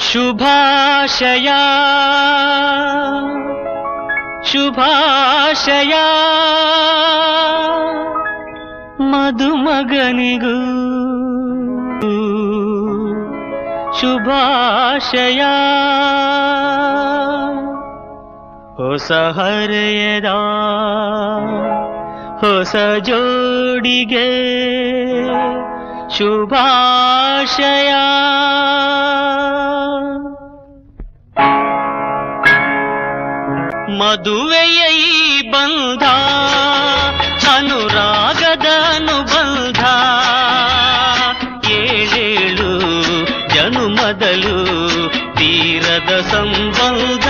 ಶುಭಾಶಯ ಶುಭಾಶಯ ಮದುಮಗನಿಗೂ ಶುಭಾಶಯ ಹೊಸ ಹರೆಯದ ಹೊಸ ಜೋಡಿಗೆ ಶುಭಾಶಯ ಮದುವೆಯ ಈ ಬಂಧ ಅನುರಾಗದ ಅನುಬಂಧ ಏಳೇಳು ಜನುಮದಲು ತೀರದ ಸಂಬಂಧ